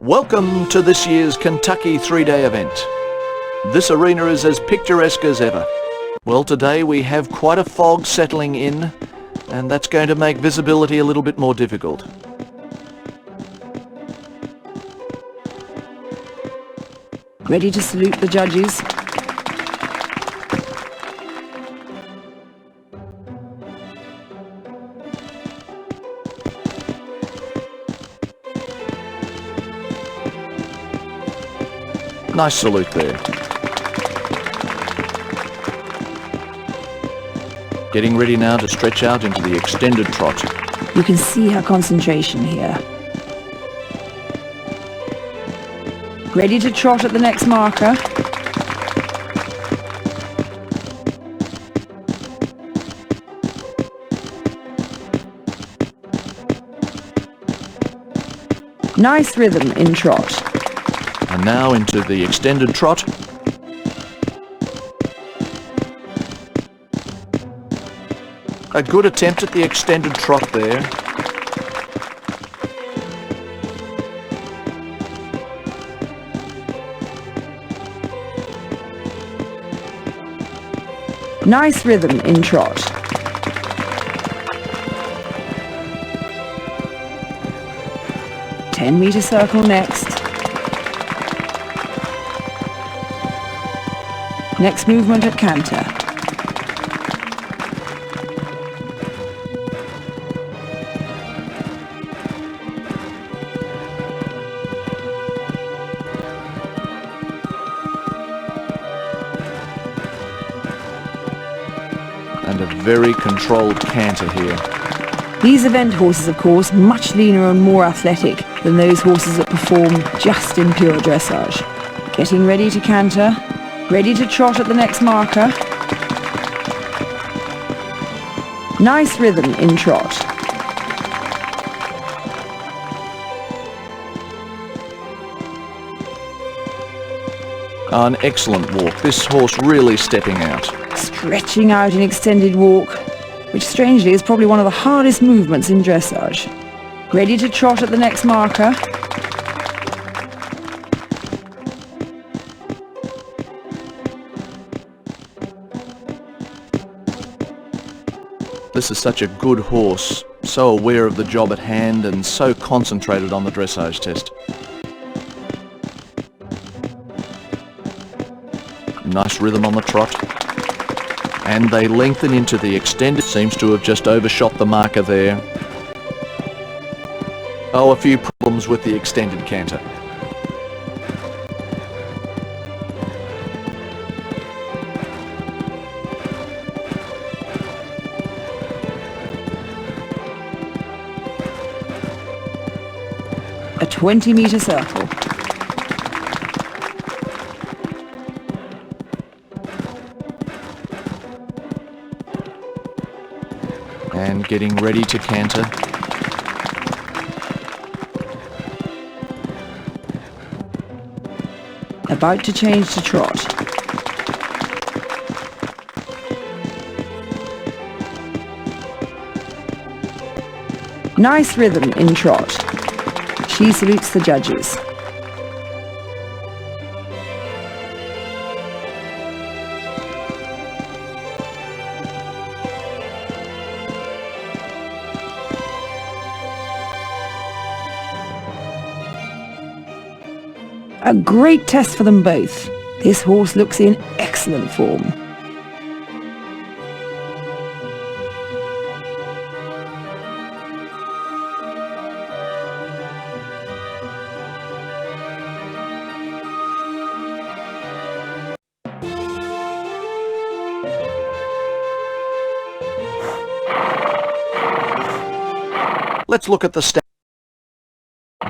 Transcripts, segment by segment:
Welcome to this year's Kentucky 3-day event. This arena is as picturesque as ever. Well, today we have quite a fog settling in, and that's going to make visibility a little bit more difficult. Ready to salute the judges. Nice salute there. Getting ready now to stretch out into the extended trot. You can see her concentration here. Ready to trot at the next marker. Nice rhythm in trot. And now into the extended trot. A good attempt at the extended trot there. Nice rhythm in trot. Ten-meter circle next. Next movement at canter. And a very controlled canter here. These event horses, of course, much leaner and more athletic than those horses that perform just in pure dressage. Getting ready to canter. Ready to trot at the next marker. Nice rhythm in trot. An excellent walk. This horse really stepping out. Stretching out an extended walk, which strangely is probably one of the hardest movements in dressage. Ready to trot at the next marker. This is such a good horse, so aware of the job at hand and so concentrated on the dressage test. Nice rhythm on the trot. And they lengthen into the extended. Seems to have just overshot the marker there. Oh, a few problems with the extended canter. A 20-meter circle. And getting ready to canter. About to change to trot. Nice rhythm in trot. She salutes the judges. A great test for them both. This horse looks in excellent form. Let's look at the stats.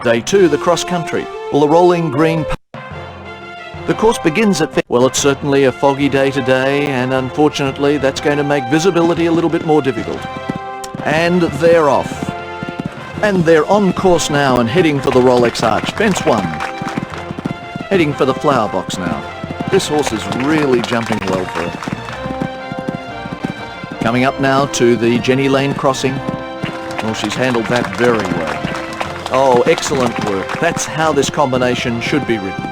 Day 2, the cross country. Well, the rolling green. The course begins at... Well, it's certainly a foggy day today, and unfortunately that's going to make visibility a little bit more difficult. And they're off. And they're on course now and heading for the Rolex Arch. Fence 1. Heading for the flower box now. This horse is really jumping well for it. Coming up now to the Jenny Lane crossing. Well, she's handled that very well. Oh, excellent work. That's how this combination should be ridden.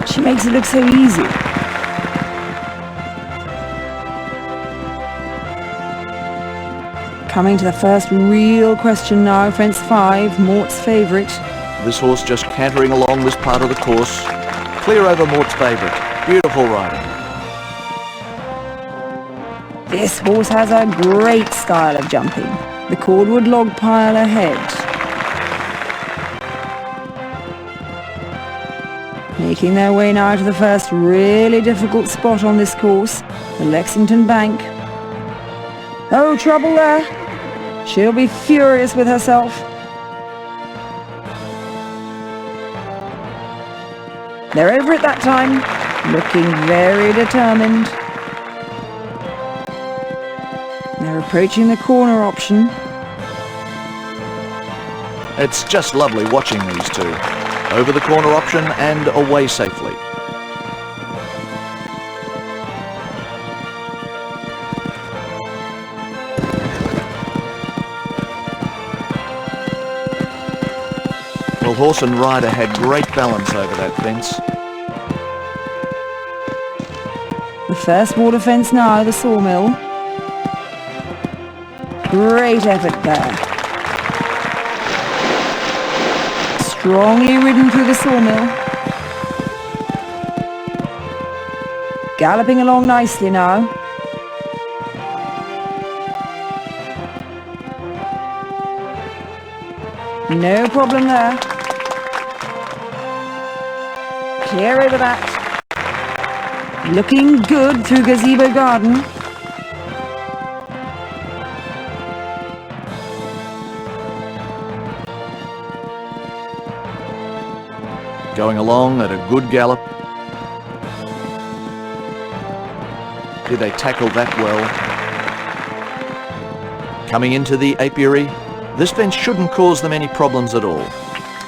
She makes it look so easy. Coming to the first real question now, fence 5, Mort's favourite. This horse just cantering along this part of the course. Clear over Mort's favourite. Beautiful riding. This horse has a great style of jumping. The cordwood log pile ahead. Making their way now to the first really difficult spot on this course, the Lexington Bank. Oh, trouble there. She'll be furious with herself. They're over it that time, looking very determined. They're approaching the corner option. It's just lovely watching these two. Over the corner option and away safely. Well, horse and rider had great balance over that fence. The first water fence now, the sawmill. Great effort there. Strongly ridden through the sawmill. Galloping along nicely now. No problem there. Clear over that. Looking good through Gazebo Garden. Going along at a good gallop. Did they tackle that well? Coming into the apiary. This fence shouldn't cause them any problems at all.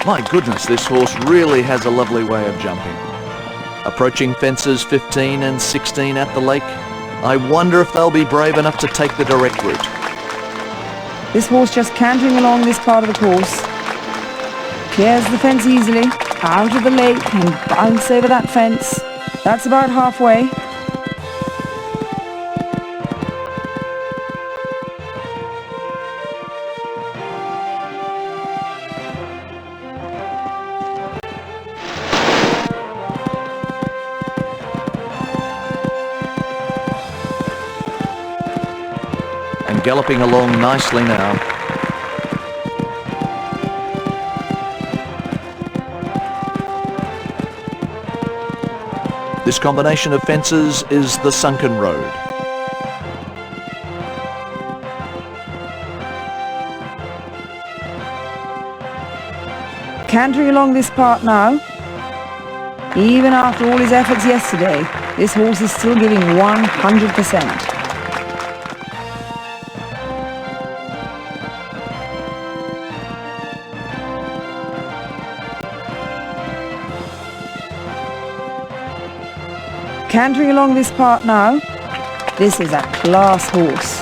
My goodness, this horse really has a lovely way of jumping. Approaching fences 15 and 16 at the lake. I wonder if they'll be brave enough to take the direct route. This horse just cantering along this part of the course. Clears the fence easily, out of the lake and bounce over that fence. That's about halfway. And galloping along nicely now. This combination of fences is the Sunken Road. Cantering along this part now. Even after all his efforts yesterday, this horse is still giving 100%. Cantering along this part now. This is a class horse.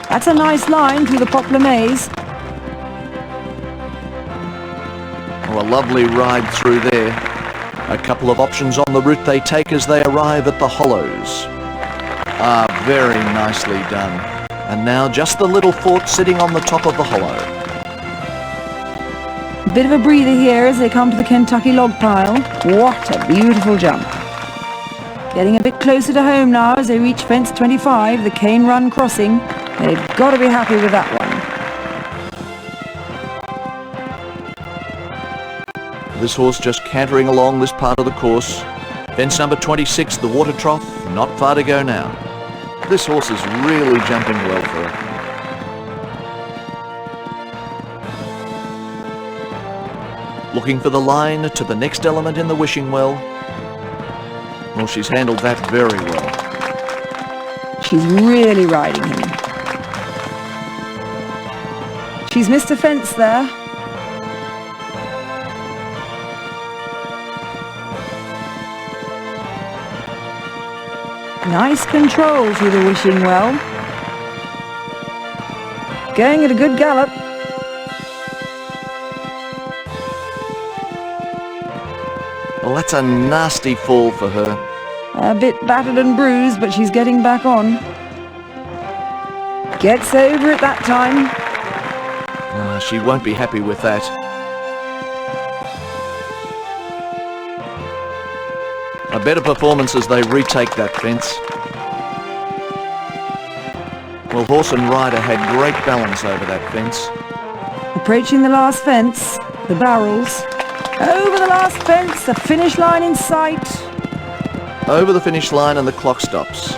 That's a nice line through the poplar maze. Oh, a lovely ride through there. A couple of options on the route they take as they arrive at the hollows. Ah, very nicely done. And now just the little fort sitting on the top of the hollow. Bit of a breather here as they come to the Kentucky log pile. What a beautiful jump. Getting a bit closer to home now as they reach fence 25, the Cane Run crossing. They've got to be happy with that one. This horse just cantering along this part of the course. Fence number 26, the water trough, not far to go now. This horse is really jumping well for it. Looking for the line to the next element in the wishing well. Well, she's handled that very well. She's really riding him. She's missed a fence there. Nice control through the wishing well. Going at a good gallop. Well, that's a nasty fall for her. A bit battered and bruised, but she's getting back on. Gets over it that time. She won't be happy with that. A better performance as they retake that fence. Well, horse and rider had great balance over that fence. Approaching the last fence, the barrels. Over the last fence, the finish line in sight. Over the finish line and the clock stops.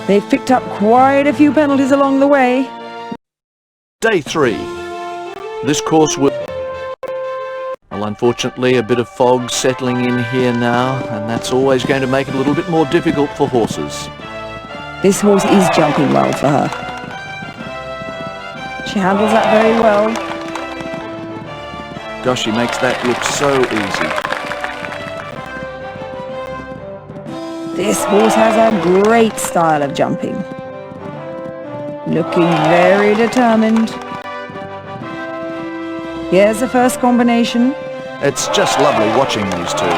They've picked up quite a few penalties along the way. Day 3. This course will... Well, unfortunately, a bit of fog settling in here now, and that's always going to make it a little bit more difficult for horses. This horse is jumping well for her. She handles that very well. Gosh, she makes that look so easy. This horse has a great style of jumping. Looking very determined. Here's the first combination. It's just lovely watching these two.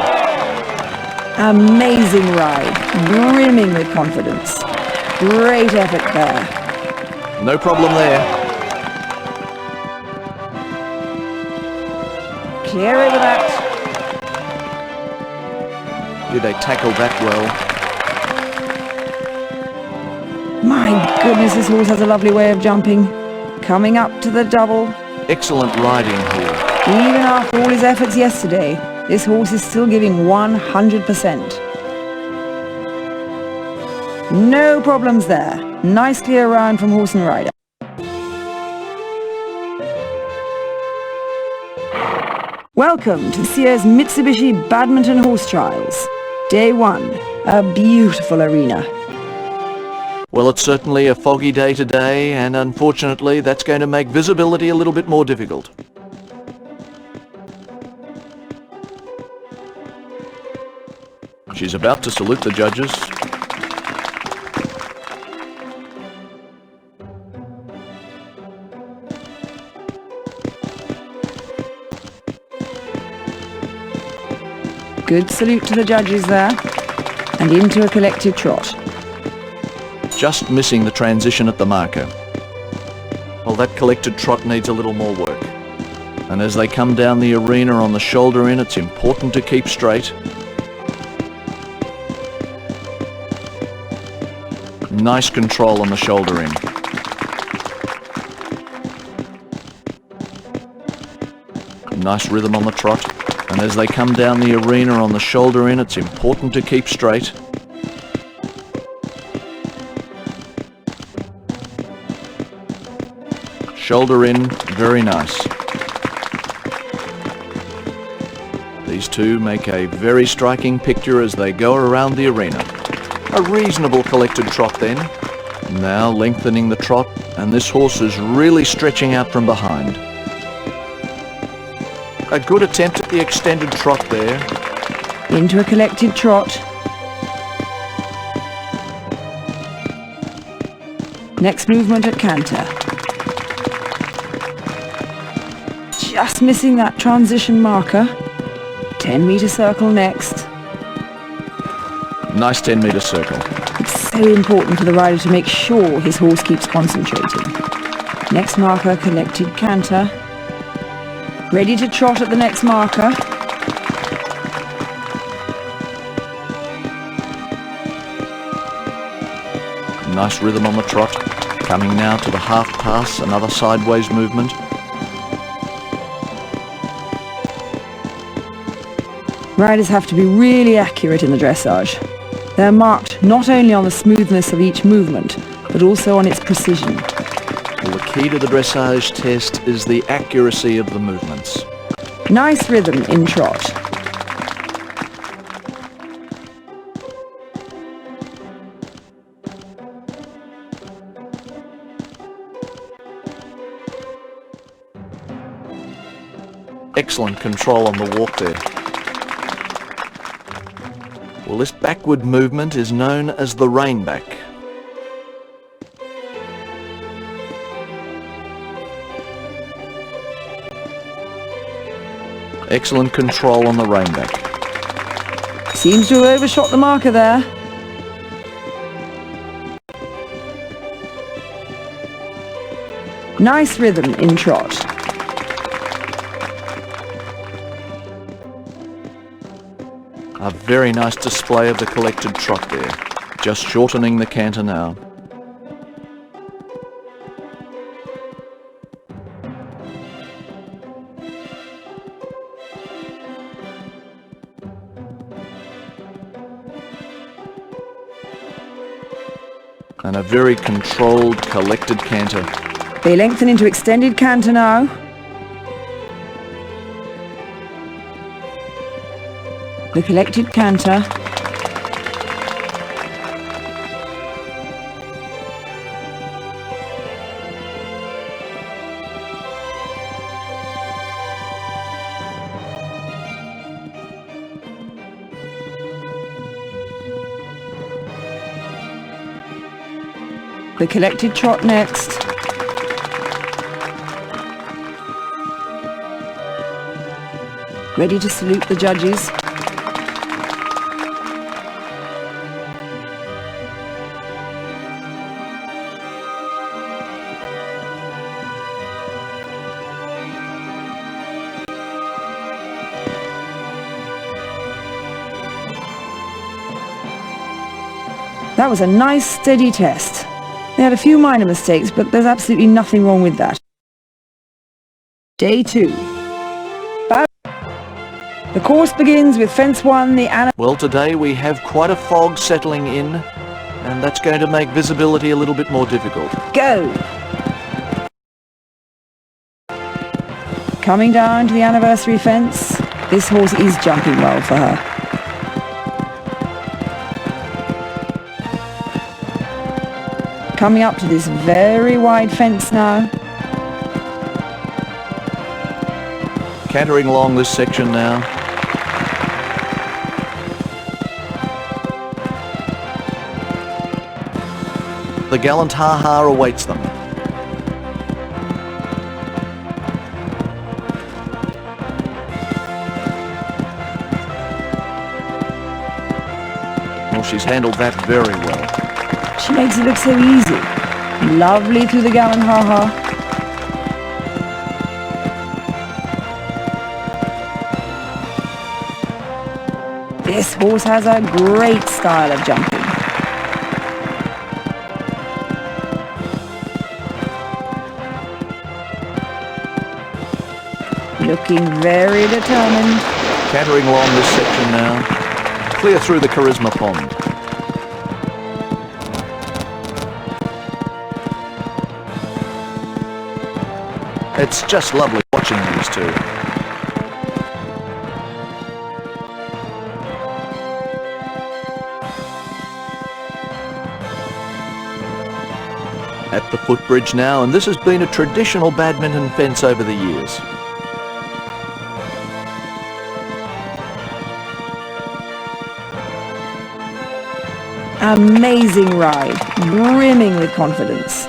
Amazing ride, brimming with confidence. Great effort there. No problem there. Clear over that. Did they tackle that well? My goodness, this horse has a lovely way of jumping. Coming up to the double. Excellent riding here. Even after all his efforts yesterday, this horse is still giving 100%. No problems there. Nice clear round from horse and rider. Welcome to this year's Mitsubishi Badminton Horse Trials. Day 1, a beautiful arena. Well, it's certainly a foggy day today, and unfortunately that's going to make visibility a little bit more difficult. She's about to salute the judges. Good salute to the judges there, and into a collective trot. Just missing the transition at the marker. Well, that collected trot needs a little more work. And as they come down the arena on the shoulder in, it's important to keep straight. Nice control on the shoulder in. Nice rhythm on the trot. And as they come down the arena on the shoulder in, it's important to keep straight. Shoulder in, very nice. These two make a very striking picture as they go around the arena. A reasonable collected trot then. Now lengthening the trot, and this horse is really stretching out from behind. A good attempt at the extended trot there. Into a collected trot. Next movement at canter. Just missing that transition marker. 10-meter circle next. Nice 10-meter circle. It's so important for the rider to make sure his horse keeps concentrating. Next marker, collected canter. Ready to trot at the next marker. Nice rhythm on the trot. Coming now to the half pass, another sideways movement. Riders have to be really accurate in the dressage. They're marked not only on the smoothness of each movement, but also on its precision. Well, the key to the dressage test is the accuracy of the movements. Nice rhythm in trot. Excellent control on the walk there. Well, this backward movement is known as the rein-back. Excellent control on the rein-back. Seems to have overshot the marker there. Nice rhythm in trot. A very nice display of the collected trot there. Just shortening the canter now. And a very controlled, collected canter. They lengthen into extended canter now. The collected canter. The collected trot next. Ready to salute the judges. That was a nice steady test. They had a few minor mistakes, but there's absolutely nothing wrong with that. Day 2. The course begins with fence 1, the Well, today we have quite a fog settling in, and that's going to make visibility a little bit more difficult. Go! Coming down to the anniversary fence. This horse is jumping well for her. Coming up to this very wide fence now. Cantering along this section now. The gallant ha-ha awaits them. Well, she's handled that very well. She makes it look so easy. Lovely through the gallant ha-ha. This horse has a great style of jumping. Looking very determined. Cantering along this section now. Clear through the charisma pond. It's just lovely watching these two. At the footbridge now, and this has been a traditional badminton fence over the years. Amazing ride, brimming with confidence.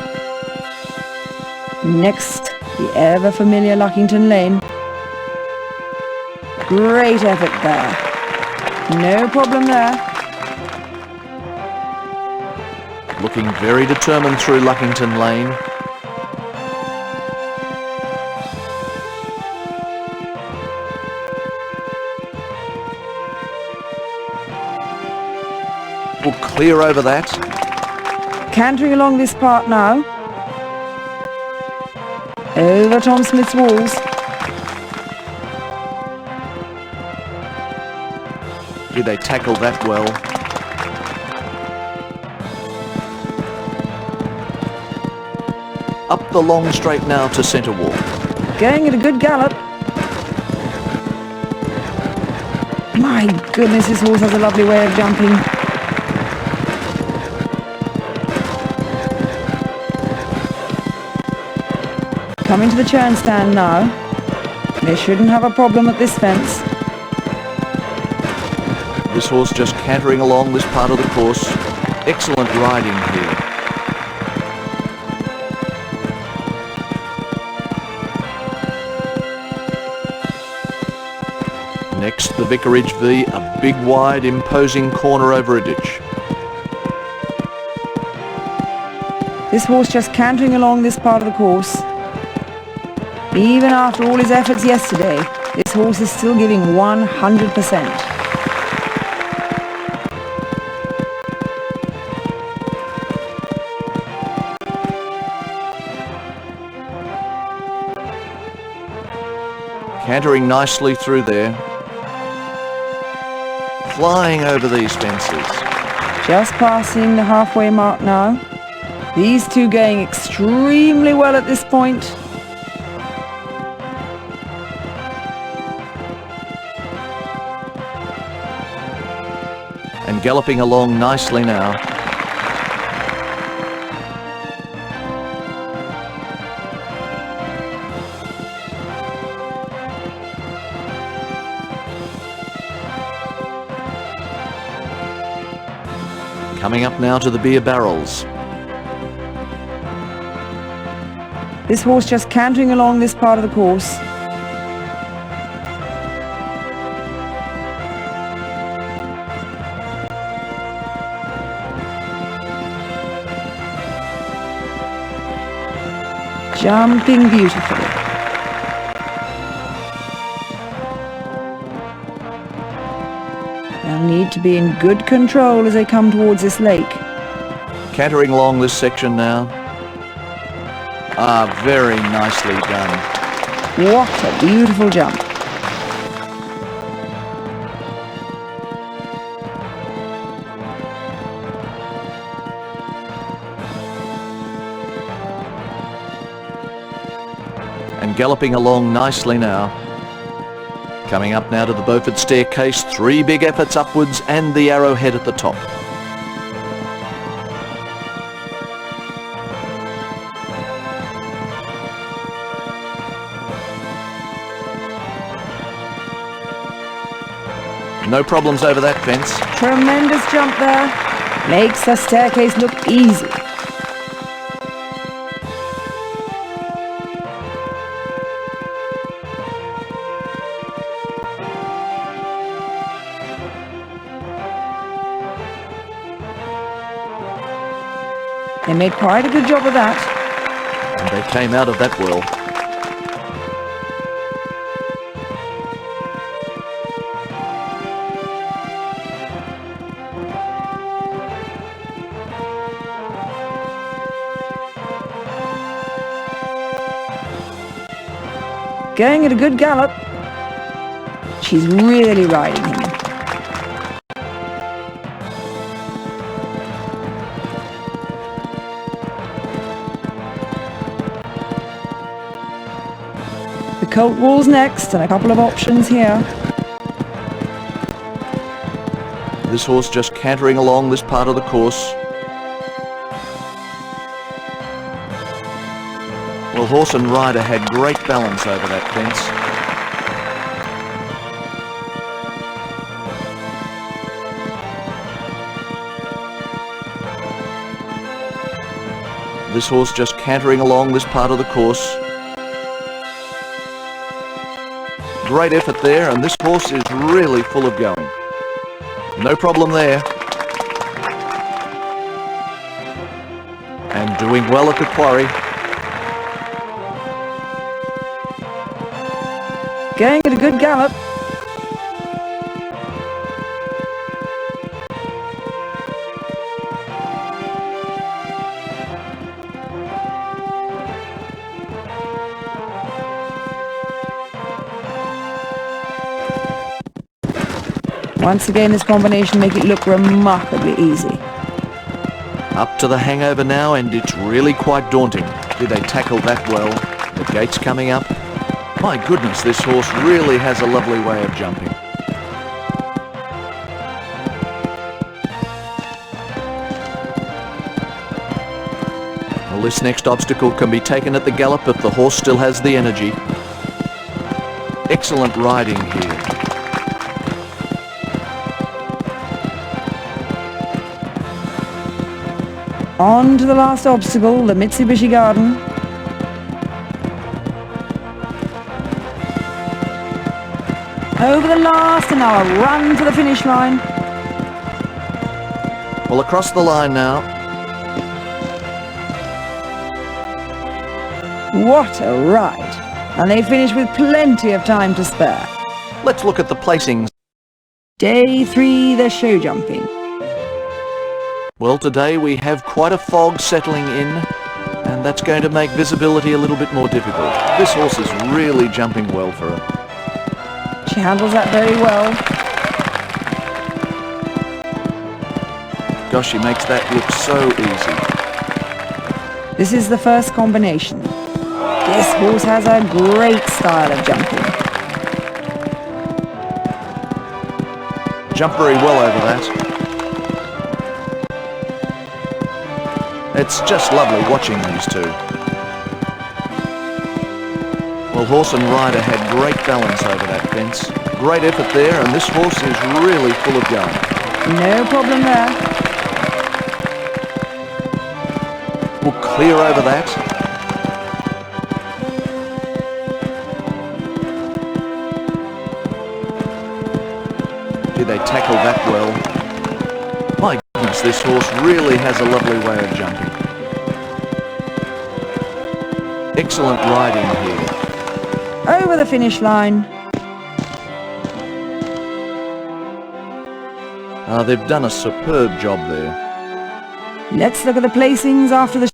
Next, the ever-familiar Luckington Lane. Great effort there. No problem there. Looking very determined through Luckington Lane. We'll clear over that. Cantering along this part now. Over Tom Smith's walls. Did they tackle that well? Up the long straight now to centre wall. Going at a good gallop. My goodness, this horse has a lovely way of jumping. Coming to the churn stand now. They shouldn't have a problem at this fence. This horse just cantering along this part of the course. Excellent riding here. Next, the Vicarage V, a big, wide, imposing corner over a ditch. This horse just cantering along this part of the course. Even after all his efforts yesterday, this horse is still giving 100%. Cantering nicely through there. Flying over these fences. Just passing the halfway mark now. These two going extremely well at this point. And galloping along nicely now. Coming up now to the beer barrels. This horse just cantering along this part of the course. Jumping beautifully. They'll need to be in good control as they come towards this lake. Cantering along this section now. Ah, very nicely done. What a beautiful jump. And galloping along nicely now. Coming up now to the Beaufort staircase, 3 big efforts upwards and the arrowhead at the top. No problems over that fence. Tremendous jump there. Makes the staircase look easy. They made quite a good job of that. And they came out of that well. Going at a good gallop. She's really riding him. The colt wall's next, and a couple of options here. This horse just cantering along this part of the course. Well, horse and rider had great balance over that fence. This horse just cantering along this part of the course. Great effort there, and this horse is really full of going. No problem there. And doing well at the quarry. Going at a good gallop. Once again, this combination make it look remarkably easy. Up to the hangover now, and it's really quite daunting. Did they tackle that well? The gates coming up. My goodness, this horse really has a lovely way of jumping. Well, this next obstacle can be taken at the gallop if the horse still has the energy. Excellent riding here. On to the last obstacle, the Mitsubishi Garden. Over the last and now a run for the finish line. Well, across the line now. What a ride! And they finish with plenty of time to spare. Let's look at the placings. Day 3, the show jumping. Well, today we have quite a fog settling in, and that's going to make visibility a little bit more difficult. This horse is really jumping well for her. She handles that very well. Gosh, she makes that look so easy. This is the first combination. This horse has a great style of jumping. Jumped very well over that. It's just lovely watching these two. Well, horse and rider had great balance over that fence. Great effort there, and this horse is really full of go. No problem there. We'll clear over that. Did they tackle that well? My goodness, this horse really has a lovely way of jumping. Excellent riding here. Over the finish line. They've done a superb job there. Let's look at the placings after the